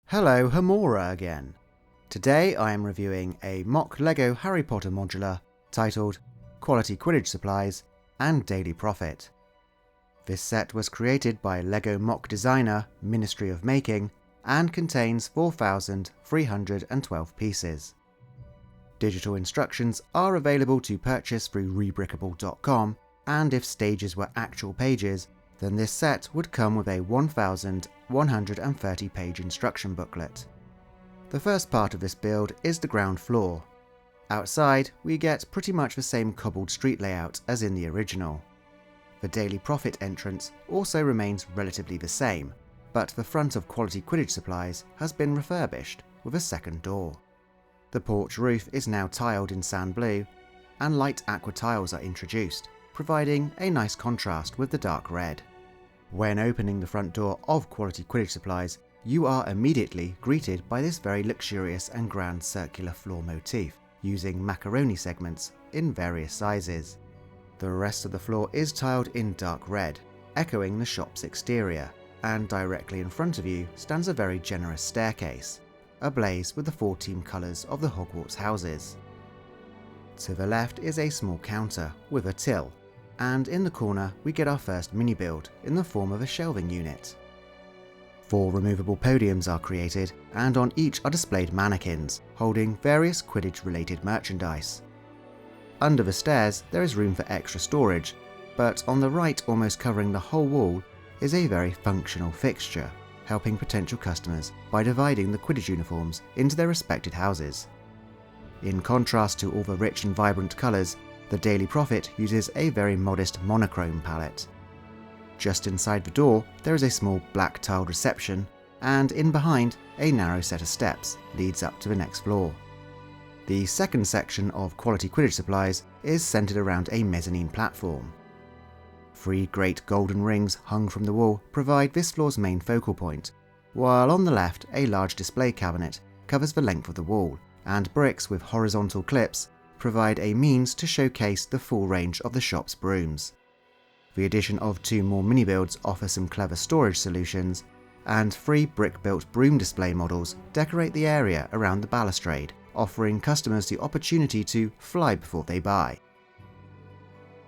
Hello, Hamora again. Today I am reviewing a MOC LEGO Harry Potter modular titled Quality Quidditch Supplies and Daily Profit. This set was created by LEGO MOC designer Ministry of Making and contains 4,312 pieces. Digital instructions are available to purchase through rebrickable.com, and if stages were actual pages, then this set would come with a 1,130 page instruction booklet. The first part of this build is the ground floor. Outside, we get pretty much the same cobbled street layout as in the original. The Daily Profit entrance also remains relatively the same, but the front of Quality Quidditch Supplies has been refurbished with a second door. The porch roof is now tiled in sand blue, and light aqua tiles are introduced, providing a nice contrast with the dark red. When opening the front door of Quality Quidditch Supplies, you are immediately greeted by this very luxurious and grand circular floor motif, using macaroni segments in various sizes. The rest of the floor is tiled in dark red, echoing the shop's exterior, and directly in front of you stands a very generous staircase, ablaze with the 4 team colours of the Hogwarts houses. To the left is a small counter with a till, and in the corner we get our first mini build in the form of a shelving unit. 4 removable podiums are created, and on each are displayed mannequins holding various Quidditch related merchandise. Under the stairs there is room for extra storage, but on the right, almost covering the whole wall, is a very functional fixture, helping potential customers by dividing the Quidditch uniforms into their respected houses. In contrast to all the rich and vibrant colours, the Daily Profit uses a very modest monochrome palette. Just inside the door there is a small black tiled reception, and in behind a narrow set of steps leads up to the next floor. The second section of Quality Quidditch Supplies is centred around a mezzanine platform. 3 great golden rings hung from the wall provide this floor's main focal point, while on the left a large display cabinet covers the length of the wall, and bricks with horizontal clips provide a means to showcase the full range of the shop's brooms. The addition of 2 more mini builds offer some clever storage solutions, and 3 brick-built broom display models decorate the area around the balustrade, offering customers the opportunity to fly before they buy.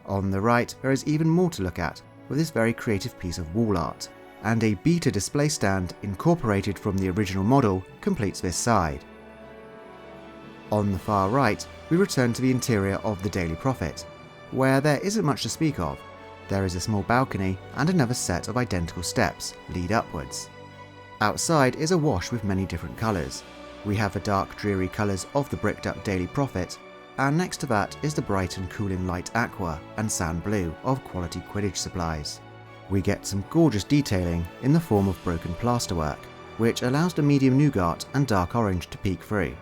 On the right there is even more to look at with this very creative piece of wall art, and a beta display stand incorporated from the original model completes this side. On the far right, we return to the interior of the Daily Profit, where there isn't much to speak of. There is a small balcony and another set of identical steps lead upwards. Outside is a wash with many different colours. We have the dark dreary colours of the bricked up Daily Profit, and next to that is the bright and cooling light aqua and sand blue of Quality Quidditch Supplies. We get some gorgeous detailing in the form of broken plasterwork, which allows the medium nougat and dark orange to peek through,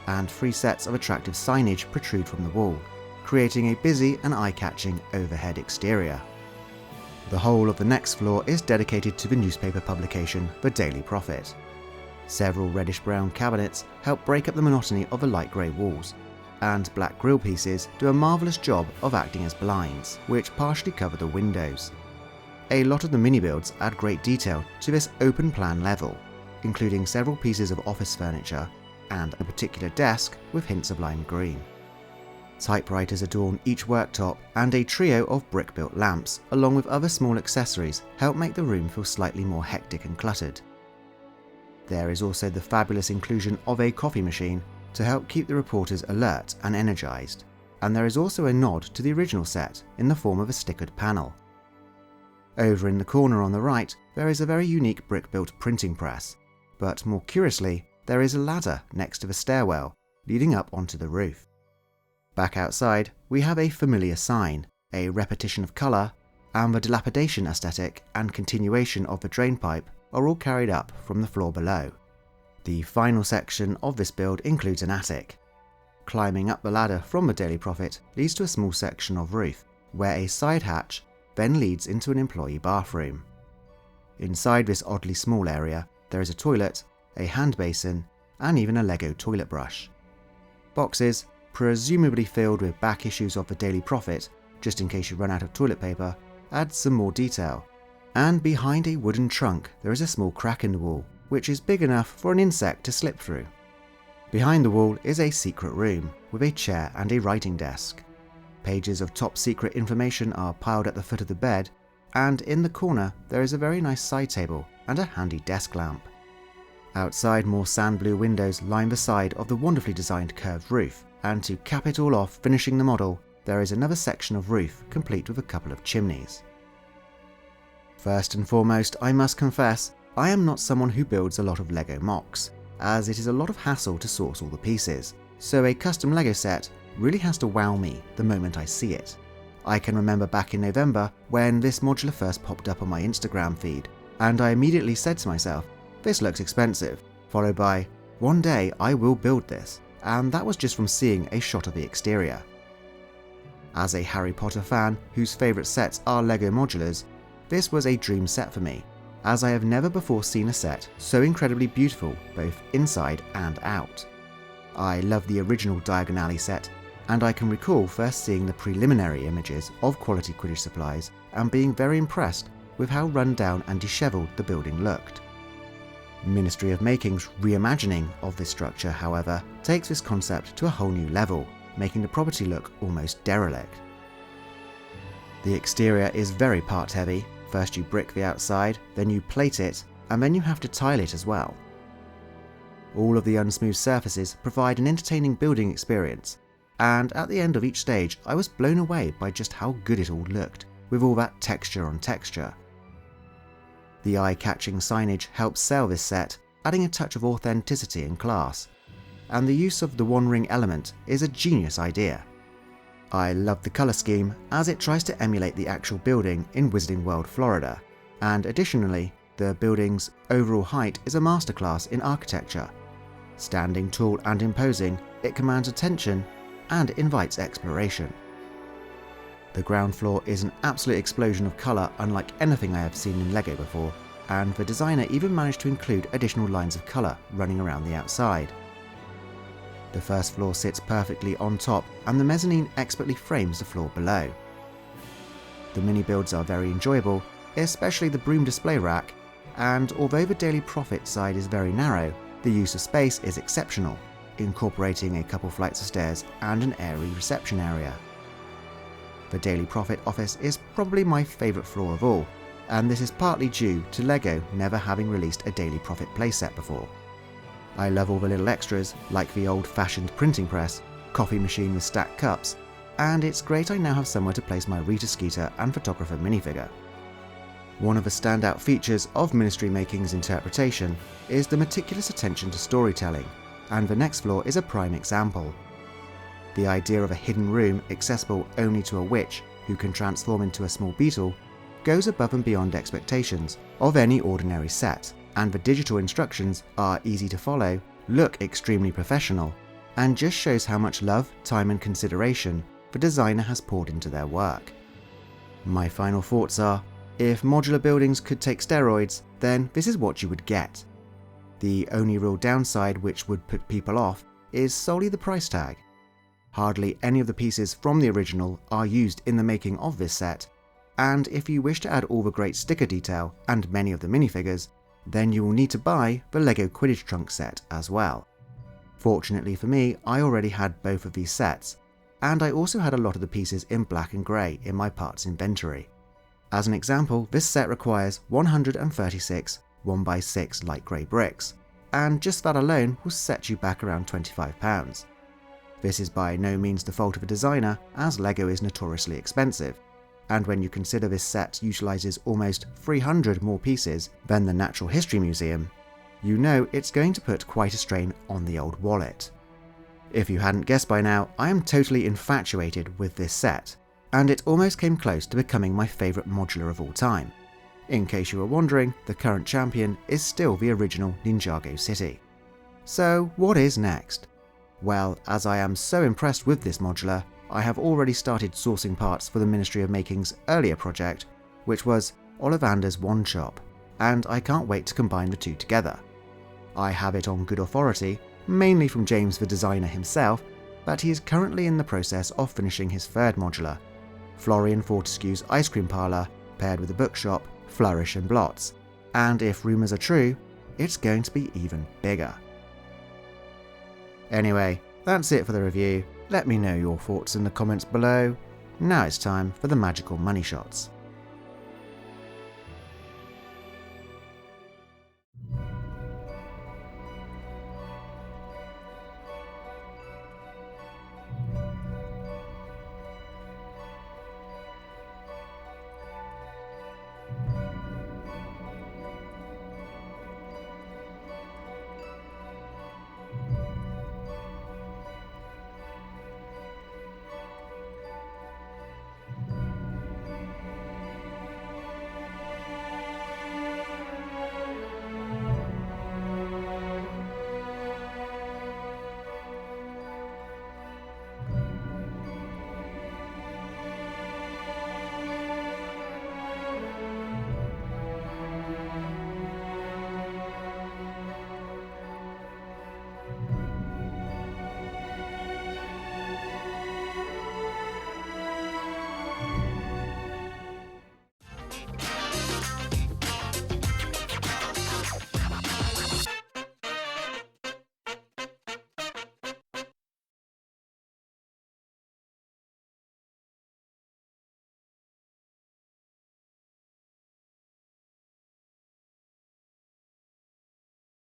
and 3 sets of attractive signage protrude from the wall, creating a busy and eye-catching overhead exterior. The whole of the next floor is dedicated to the newspaper publication The Daily Profit. Several reddish-brown cabinets help break up the monotony of the light grey walls, and black grille pieces do a marvellous job of acting as blinds, which partially cover the windows. A lot of the mini-builds add great detail to this open-plan level, including several pieces of office furniture and a particular desk with hints of lime green. Typewriters adorn each worktop, and a trio of brick-built lamps, along with other small accessories, help make the room feel slightly more hectic and cluttered. There is also the fabulous inclusion of a coffee machine to help keep the reporters alert and energised, and there is also a nod to the original set in the form of a stickered panel. Over in the corner on the right there is a very unique brick-built printing press, but more curiously there is a ladder next to the stairwell leading up onto the roof. Back outside we have a familiar sign, a repetition of colour, and the dilapidation aesthetic and continuation of the drainpipe are all carried up from the floor below. The final section of this build includes an attic. Climbing up the ladder from the Daily Profit leads to a small section of roof, where a side hatch then leads into an employee bathroom. Inside this oddly small area there is a toilet, a hand basin, and even a Lego toilet brush. Boxes, presumably filled with back issues of the Daily Profit, just in case you run out of toilet paper, adds some more detail. And behind a wooden trunk there is a small crack in the wall, which is big enough for an insect to slip through. Behind the wall is a secret room with a chair and a writing desk. Pages of top secret information are piled at the foot of the bed, and in the corner there is a very nice side table and a handy desk lamp. Outside, more sand blue windows line the side of the wonderfully designed curved roof, and to cap it all off, finishing the model, there is another section of roof complete with a couple of chimneys. First and foremost, I must confess, I am not someone who builds a lot of LEGO MOCs, as it is a lot of hassle to source all the pieces, so a custom LEGO set really has to wow me the moment I see it. I can remember back in November when this modular first popped up on my Instagram feed, and I immediately said to myself, this looks expensive, followed by, one day I will build this, and that was just from seeing a shot of the exterior. As a Harry Potter fan whose favourite sets are LEGO modulars, this was a dream set for me, as I have never before seen a set so incredibly beautiful both inside and out. I love the original Diagon Alley set, and I can recall first seeing the preliminary images of Quality Quidditch Supplies and being very impressed with how run down and dishevelled the building looked. Ministry of Making's reimagining of this structure, however, takes this concept to a whole new level, making the property look almost derelict. The exterior is very part heavy. First you brick the outside, then you plate it, and then you have to tile it as well. All of the unsmooth surfaces provide an entertaining building experience, and at the end of each stage I was blown away by just how good it all looked, with all that texture on texture. The eye-catching signage helps sell this set, adding a touch of authenticity and class, and the use of the One Ring element is a genius idea. I love the colour scheme as it tries to emulate the actual building in Wizarding World, Florida, and additionally, the building's overall height is a masterclass in architecture. Standing tall and imposing, it commands attention and invites exploration. The ground floor is an absolute explosion of colour unlike anything I have seen in LEGO before, and the designer even managed to include additional lines of colour running around the outside. The first floor sits perfectly on top, and the mezzanine expertly frames the floor below. The mini builds are very enjoyable, especially the broom display rack, and although the Daily Profit side is very narrow, the use of space is exceptional, incorporating a couple flights of stairs and an airy reception area. The Daily Profit office is probably my favourite floor of all, and this is partly due to LEGO never having released a Daily Profit playset before. I love all the little extras, like the old-fashioned printing press, coffee machine with stacked cups, and it's great I now have somewhere to place my Rita Skeeter and photographer minifigure. One of the standout features of Ministry Making's interpretation is the meticulous attention to storytelling, and the next floor is a prime example. The idea of a hidden room accessible only to a witch who can transform into a small beetle goes above and beyond expectations of any ordinary set, and the digital instructions are easy to follow, look extremely professional, and just shows how much love, time and consideration the designer has poured into their work. My final thoughts are, if modular buildings could take steroids, then this is what you would get. The only real downside which would put people off is solely the price tag. Hardly any of the pieces from the original are used in the making of this set, and if you wish to add all the great sticker detail and many of the minifigures, then you will need to buy the LEGO Quidditch Trunk set as well. Fortunately for me, I already had both of these sets, and I also had a lot of the pieces in black and grey in my parts inventory. As an example, this set requires 136 1x6 light grey bricks, and just that alone will set you back around £25. This is by no means the fault of the designer, as LEGO is notoriously expensive, and when you consider this set utilises almost 300 more pieces than the Natural History Museum, you know it's going to put quite a strain on the old wallet. If you hadn't guessed by now, I am totally infatuated with this set, and it almost came close to becoming my favourite modular of all time. In case you were wondering, the current champion is still the original Ninjago City. So what is next? Well, as I am so impressed with this modular, I have already started sourcing parts for the Ministry of Making's earlier project, which was Ollivander's Wand Shop, and I can't wait to combine the two together. I have it on good authority, mainly from James the designer himself, that he is currently in the process of finishing his third modular, Florian Fortescue's Ice Cream Parlour, paired with a bookshop, flourish and blots, and if rumours are true, it's going to be even bigger. Anyway, that's it for the review. Let me know your thoughts in the comments below. Now it's time for the magical money shots.